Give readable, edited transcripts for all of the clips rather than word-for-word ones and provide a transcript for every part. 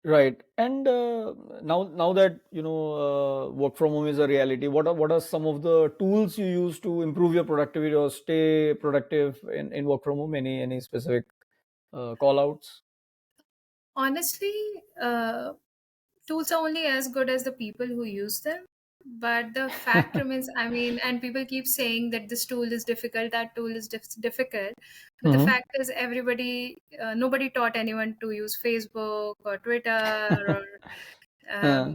Right. And now that work from home is a reality, what are some of the tools you use to improve your productivity or stay productive in work from home? Any specific call outs? Honestly, tools are only as good as the people who use them. But the fact remains, I mean, and people keep saying that this tool is difficult, that tool is difficult. But the Mm-hmm. fact is, nobody taught anyone to use Facebook or Twitter or Uh,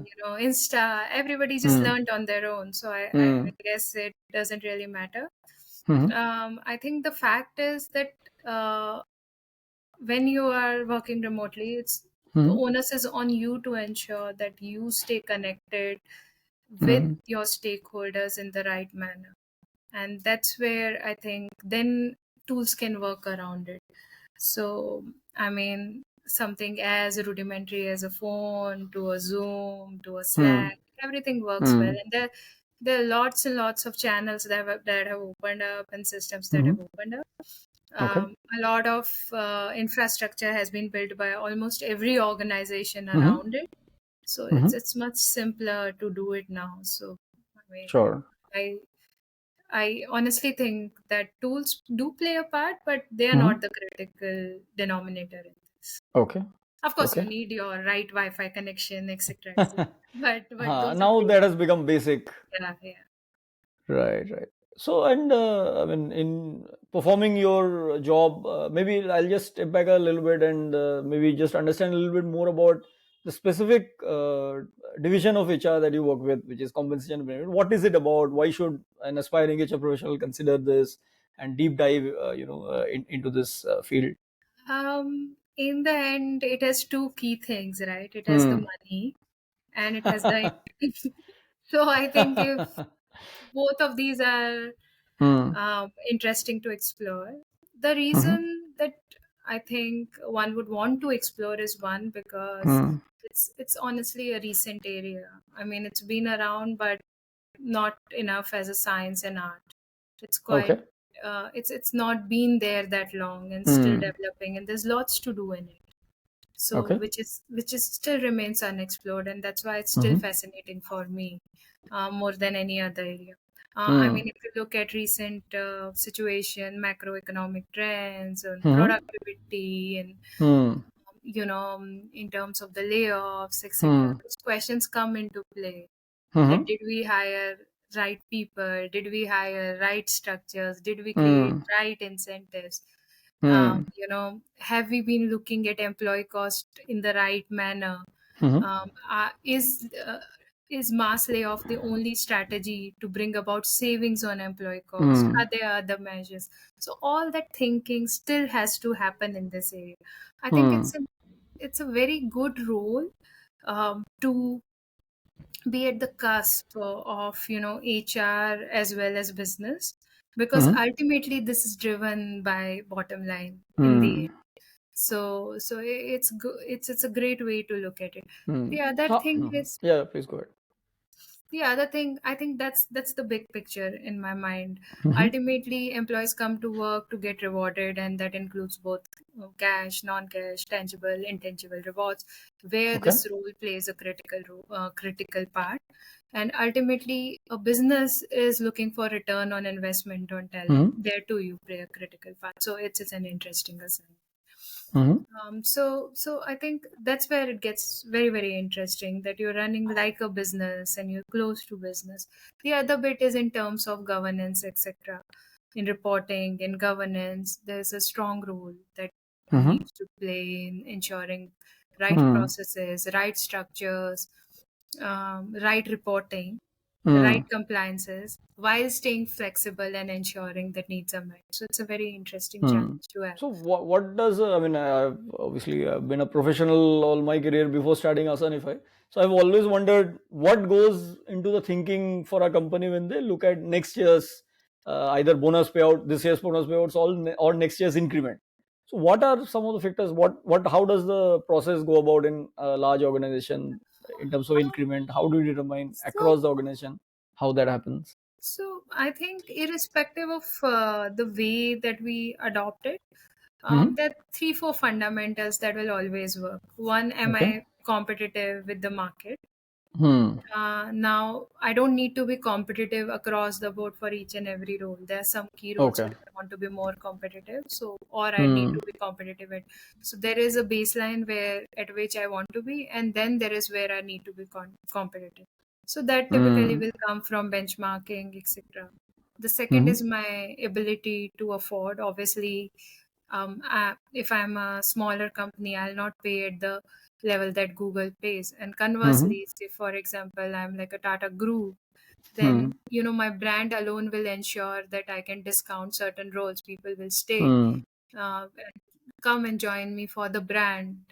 Insta. Everybody just mm, learned on their own. So I mm, guess it doesn't really matter. mm, I think the fact is that uh, when you are working remotely, it's the mm, onus is on you to ensure that you stay connected with mm, your stakeholders in the right manner. And that's where I think then tools can work around it. So, I mean, something as rudimentary as a phone to a Zoom to a mm, Slack, everything works well. mm. And there are lots and lots of channels that have opened up and systems that have Mhm. opened up. Okay. A lot of infrastructure has been built by almost every organization Mhm. around it, so it's Mhm. it's much simpler to do it now. So I mean, Sure. I I honestly think that tools do play a part, but they are not Mhm. the critical denominator in this. Okay. Of course, you Okay. need your right Wi-Fi connection, etc., etc. But those are Now basic. that has become basic. Yeah, yeah. Right, right. So, and I mean, in performing your job, maybe I'll just step back a little bit and maybe just understand a little bit more about the specific division of HR that you work with, which is compensation management. What is it about? Why should an aspiring HR professional consider this and deep dive, into this field? In the end, it has two key things, right? It has the Hmm. money and it has the. So I think if both of these are Hmm. interesting to explore. The Hmm. reason that I think one would want to explore is one because Hmm. it's honestly a recent area. I mean, it's been around, but not enough as a science and art. It's quite Okay. it's not been there that long and still Hmm. developing, and there's lots to do in it. So Okay. which is still remains unexplored, and that's why it's still Hmm. fascinating for me more than any other area. I mean, Hmm. if you look at recent situation, macroeconomic trends and Hmm. productivity, and Hmm. in terms of the layoffs, etc., Hmm. those questions come into play. That Hmm. did we hire right people? Did we hire right structures? Did we create Hmm. right incentives? Hmm. Have we been looking at employee cost in the right manner? Hmm. Um, uh, is uh, is mass layoff the only strategy to bring about savings on employee cost? Hmm. Are there other measures? So all that thinking still has to happen in this area. I think Hmm. it's a very good role to be at the cusp of HR as well as business, because Hmm. ultimately this is driven by bottom line in the Hmm. end. So it's good, it's a great way to look at it. Hmm. the other thing Mhm. is Yeah, please go ahead. the other thing, I think that's the big picture in my mind. Hmm. Ultimately, employees come to work to get rewarded, and that includes both cash, non-cash, tangible, intangible rewards, where Okay. this role plays a critical part. And ultimately, a business is looking for return on investment on talent. Hmm. There too, you play a critical part. So it's an interesting assignment. Hmm. So I think that's where it gets very, very interesting, that you're running like a business and you're close to business. The other bit is in terms of governance, etc. In reporting and governance, there's a strong role that Hmm. needs to play in ensuring right Hmm. processes, right structures, right reporting, right Hmm. compliances, while staying flexible and ensuring that needs are met. So it's a very interesting Hmm. challenge to have. So what does I mean? I've obviously been a professional all my career before starting Asanify. So I've always wondered what goes into the thinking for a company when they look at next year's either bonus payout, this year's bonus payouts, or next year's increment. So what are some of the factors? What how does the process go about in a large organization in terms of increment? How do you determine So across the organization how that happens? So I think irrespective of the way that we adopt it, Hmm. There are 3-4 fundamentals that will always work. One, am Okay. I competitive with the market? Hmm. Now, I don't need to be competitive across the board for each and every role. There are some key roles Okay. where I want to be more competitive, so or I need Hmm. to be competitive at. So there is a baseline where at which I want to be, and then there is where I need to be competitive. So that typically Hmm. will come from benchmarking, etc. The second Hmm. is my ability to afford. Obviously, if I'm a smaller company, I'll not pay at the level that Google pays. And Hmm. conversely, if for example I'm like a Tata Group, Hmm. then my brand alone will ensure that I can discount certain roles. People will stay, Hmm. and come and join me for the brand,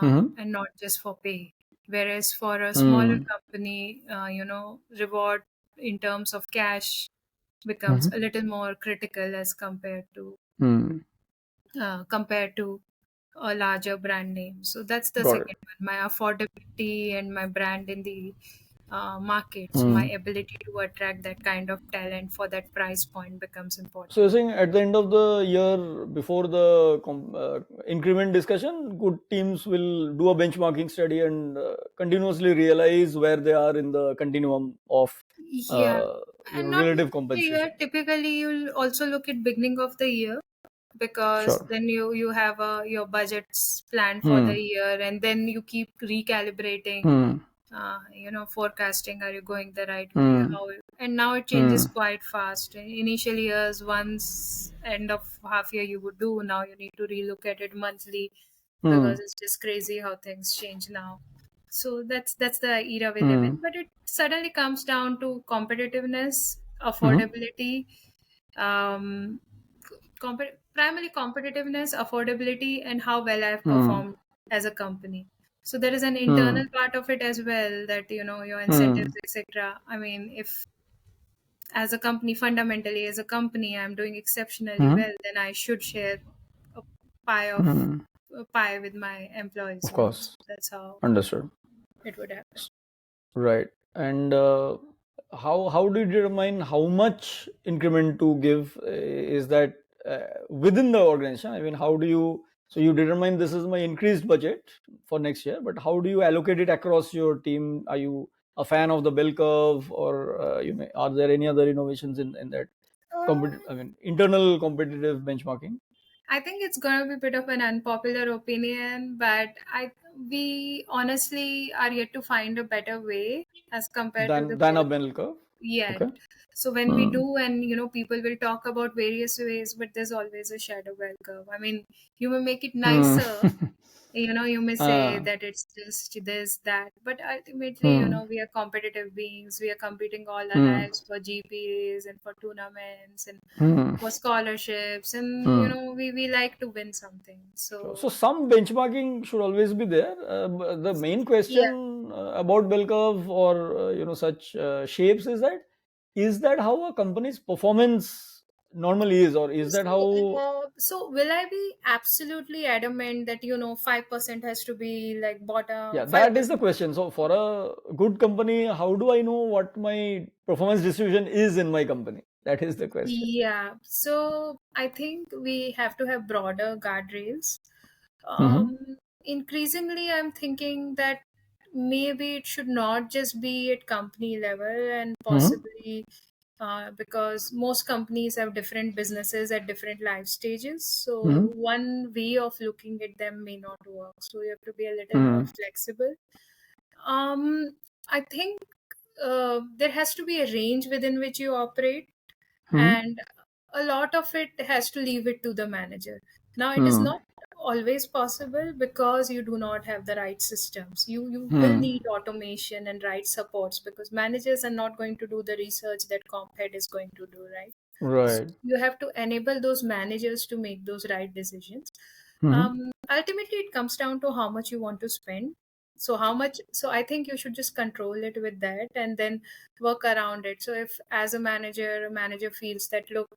Hmm. and not just for pay. Whereas for a smaller Hmm. company, reward in terms of cash becomes Hmm. a little more critical as Hmm. compared to a larger brand name. So that's the Got it. second one. My affordability and my brand in the market. So my Hmm. ability to attract that kind of talent for that price point becomes So important. you're saying at the end of the year, before the increment discussion, good teams will do a benchmarking study and continuously realize where they are in the continuum of, Yeah, and not just relative the year. compensation. Typically, you'll also look at beginning of the year, because Sure. then you have your budgets planned for the Hmm. year, and then you keep recalibrating, Hmm. forecasting, are you going the right way, Hmm. how, and now it changes Hmm. quite fast. Initial years, once end of half year you would do, now you need to relook at it monthly, because Hmm. it's just crazy how things change now. So that's the era we live Hmm. in, but it suddenly comes down to competitiveness, Hmm. affordability, um, primarily competitiveness, affordability, and how well I've Hmm. performed as a company. So there is an Hmm. internal part of it as well, that your Hmm. incentives, etc. I mean, if as a company, fundamentally as a company, I'm doing exceptionally Hmm. well, then I should share a pie of Hmm. a pie with my employees, Of right? So course. that's how Understood. it would happen. Right. And how do you determine how much increment to give? Is that within the organization? I mean, how do you, so you determine this is my increased budget for next year, but how do you allocate it across your team? Are you a fan of the bell curve, or are there any other innovations in that I mean, internal competitive benchmarking I think it's going to be a bit of an unpopular opinion, but we honestly are yet to find a better way as compared to the than a both bell curve? yet. Okay. So when we Hmm. do, and people will talk about various ways, but there's always a shadow bell curve. I mean, you may make it Hmm. nicer, you may say Ah. that it's just this, that, but ultimately, Hmm. we are competitive beings. We are competing all our Hmm. lives for GPAs and for tournaments and Hmm. for scholarships, and Hmm. we like to win something. Sure. So So some benchmarking should always be there. The main yeah. question about bell curve or such shapes is that how a company's performance normally is, or is that So, how? so will I be absolutely adamant that 5% has to be like bottom, Yeah, five that is the percent? question. So for a good company, how do I know what my performance distribution is in my company? That is the question. Yeah. So I think we have to have broader guardrails. Mm-hmm. Increasingly, I'm thinking that maybe it should not just be at company level, and Mm-hmm. possibly because most companies have different businesses at different life stages. So Mm-hmm. one way of looking at them may not work. So you have to be a little more Mm-hmm. flexible. I think there has to be a range within which you operate, and a lot of it has to leave it to the manager. Now it is Mm-hmm. not always possible because you do not have the right systems. You will Mm-hmm. need automation and right supports, because managers are not going to do the research that comp head is going to do, right? So Right. you have to enable those managers to make those right decisions. Mm-hmm. Ultimately it comes down to how much you want to spend. So how much, so I think you should just control it with that, and then work around it. So if as a manager feels that, look,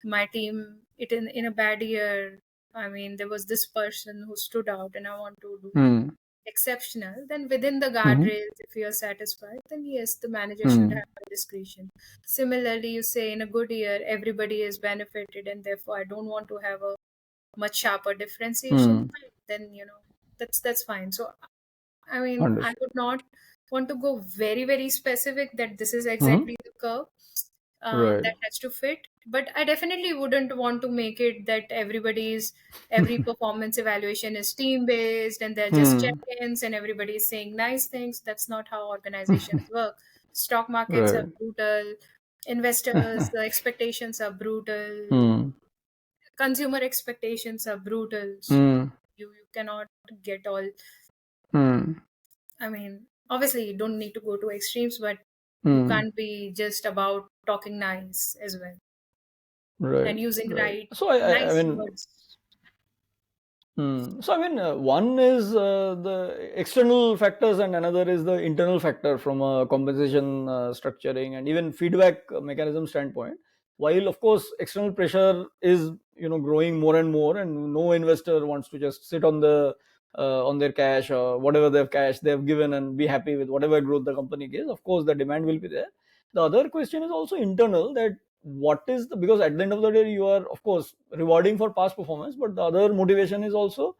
my team, it in a bad year, I mean, there was this person who stood out and I want to do Mm-hmm. exceptional, then within the Mm-hmm. guardrails, if you're satisfied, then yes, the manager should Mm-hmm. have a discretion. Similarly, you say in a good year everybody is benefited, and therefore I don't want to have a much sharper differentiation, Hmm. then that's fine. So I mean, I Understood. would not want to go very, very specific that this is Hmm. exactly the curve Right. that has to fit. But I definitely wouldn't want to make it that every performance evaluation is team based and they're just Hmm. check-ins and everybody is saying nice things. That's not how organizations work. Stock markets are Right. brutal. Investors, the expectations are brutal. Hmm. Consumer expectations are brutal. So Hmm. you cannot get all. Hmm. I mean, obviously, you don't need to go to extremes, but you Hmm. can't be just about talking nice as well Right. and using Right. So I nice mean, words. So I mean, one is the external factors, and another is the internal factor from a compensation structuring and even feedback mechanism standpoint. While of course external pressure is growing more and more, and no investor wants to just sit on their cash or whatever they've cash they've given and be happy with whatever growth the company gives. Of course, the demand will be there. The other question is also internal, that what is the, because at the end of the day you are of course rewarding for past performance, but the other motivation is also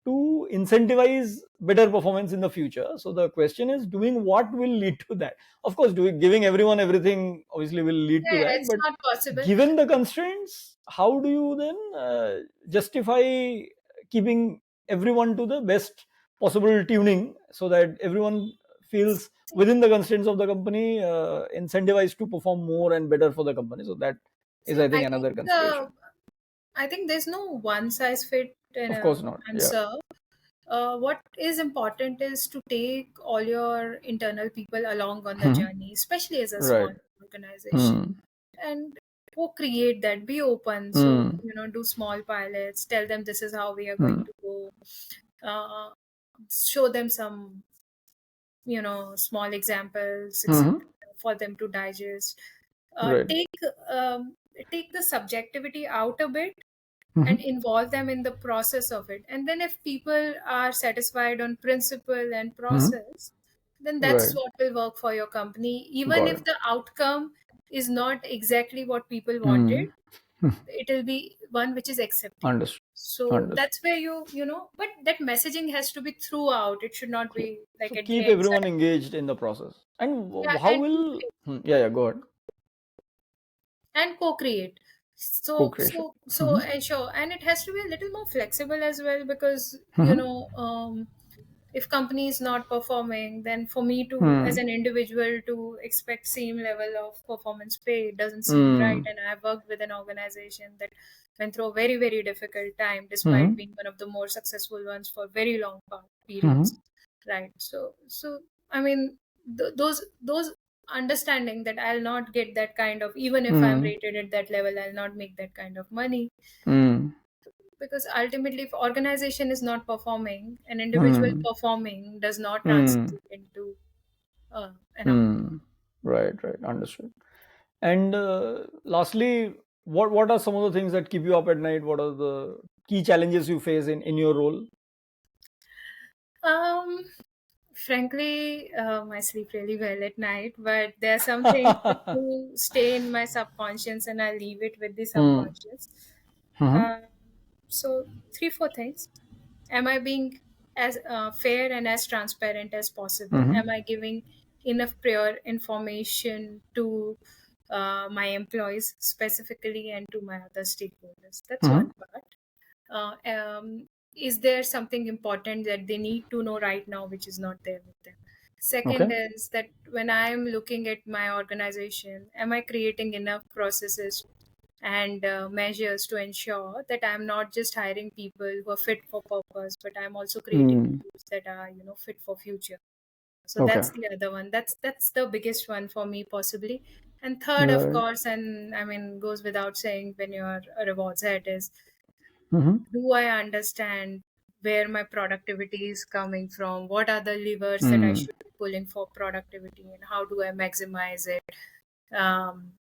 to incentivize better performance in the future. So the question is, doing what will lead to that? Of course, giving everyone everything obviously will lead to Yeah, that, it's but not possible. given the constraints, how do you then justify keeping everyone to the best possible tuning so that everyone feels within the constraints of the company incentivized to perform more and better for the company? So that is, See, I think, another consideration. I think there's no one size fit Of course not. Yeah. answer. What is important is to take all your internal people along on the Hmm. journey, especially as a small Right. organization, Hmm. and co-create that. Be open. So Hmm. do small pilots. Tell them this is how we are going Hmm. to go. Uh, Show them some small examples, etc., Hmm. for them to digest. uh, Right. take um, take the subjectivity out a bit Hmm. and involve them in the process of it, and then if people are satisfied on principle and Hmm. process, then that's Right. what will work for your company, even Got if it. the outcome is not exactly what people Hmm. wanted. It will be one which is acceptable. Understood. So Understood. that's where but that messaging has to be throughout. It should not Yeah. be like So at the keep end everyone engaged in the process. And yeah, how will? Yeah. Yeah. Go ahead. and co-create. so Co-creation. so so Hmm. ensure, and it has to be a little more flexible as well, because Hmm. if company is not performing, then for me to, as Hmm. an individual, to expect same level of performance pay doesn't seem right. Hmm. And I've worked with an organization that went through a very, very difficult time despite Hmm. being one of the more successful ones for very long Hmm. periods, right? So I mean, those understanding that I'll not get that kind of, even if I'm Hmm. rated at that level, I'll not make that kind of money, Hmm. because ultimately if organization is not performing, an individual Hmm. performing does not Hmm. translate into an outcome. Hmm. Right. Right. Understood. And lastly, what are some of the things that keep you up at night? What are the key challenges you face in your role? um Frankly, I sleep really well at night, but there are some things that do stay in my subconscious, and I leave it with the Hmm. subconscious. Hmm. um, so 3 4 things: am I being as fair and as transparent as possible? Hmm. Am I giving enough prior information to my employees specifically, and to my other stakeholders? That's Hmm. one part. Is there something important that they need to know right now which is not there with them? Second Okay. is that when I'm looking at my organization, am I creating enough processes and measures to ensure that I'm not just hiring people who are fit for purpose, but I'm also creating Hmm. tools that are fit for future. So Okay. that's the other one. That's the biggest one for me, possibly. And third, of Right. course, and I mean goes without saying, when you're a rewards head, is Hmm. do I understand where my productivity is coming from? What are the levers that I Hmm. should be pulling for productivity, and how do I maximize it? Um,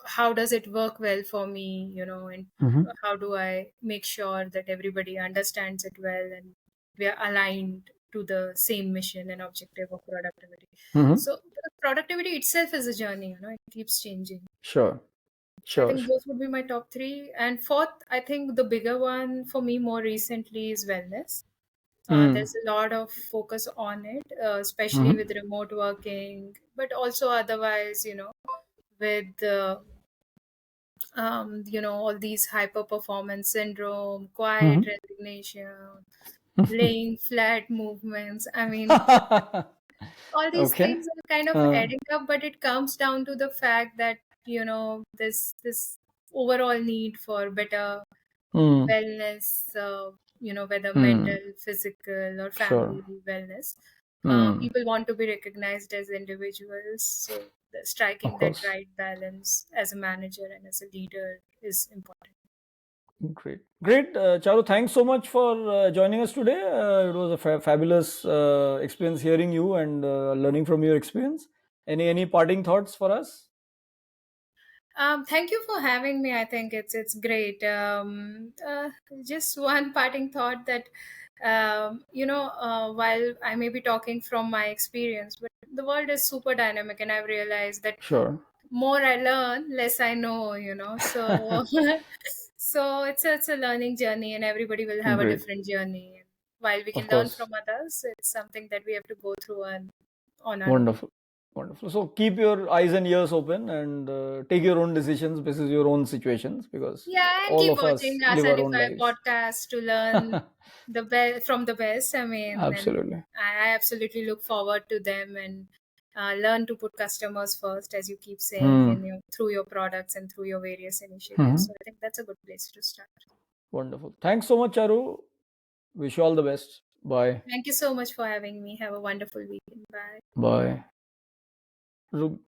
how does it work well for me? And Hmm. how do I make sure that everybody understands it well and we are aligned to the same mission and objective of productivity? Hmm. So productivity itself is a journey. It keeps changing. Sure. I Sure. think those would be my top three. And fourth, I think the bigger one for me more recently is wellness. Mm. There's a lot of focus on it, especially Hmm. with remote working, but also otherwise, with all these hyper performance syndrome, quiet Hmm. resignation, laying flat movements. I mean, all these Okay. things are kind of Uh, adding up, but it comes down to the fact that this overall need for better mm, wellness, whether mm, mental, physical, or sure. family wellness. Mm, People want to be recognized as individuals, so of striking that course. right balance as a manager and as a leader is important. Great. Great. Charu, thanks so much for joining us today. It was a fabulous experience hearing you and learning from your experience. Any parting thoughts for us? Thank you for having me. I think it's great. Just one parting thought that while I may be talking from my experience, but the world is super dynamic, and I've realized that Sure. more I learn, less I know. So so it's a learning journey, and everybody will have a Great. different journey. While we can Of learn course. from others, it's something that we have to go through and on our own. Wonderful. Wonderful. So keep your eyes and ears open and take your own decisions basis your own situations because Yeah, and all keep of watching us live our own Asanify lives. podcast to learn the best from the best. I mean, and Absolutely. I absolutely look forward to them and learn to put customers first, as you keep saying, Hmm. in through your products and through your various initiatives. Hmm. So I think that's a good place to start. Wonderful. Thanks so much, Charu. Wish you all the best. Bye. Thank you so much for having me. Have a wonderful weekend. Bye. Bye. Ru-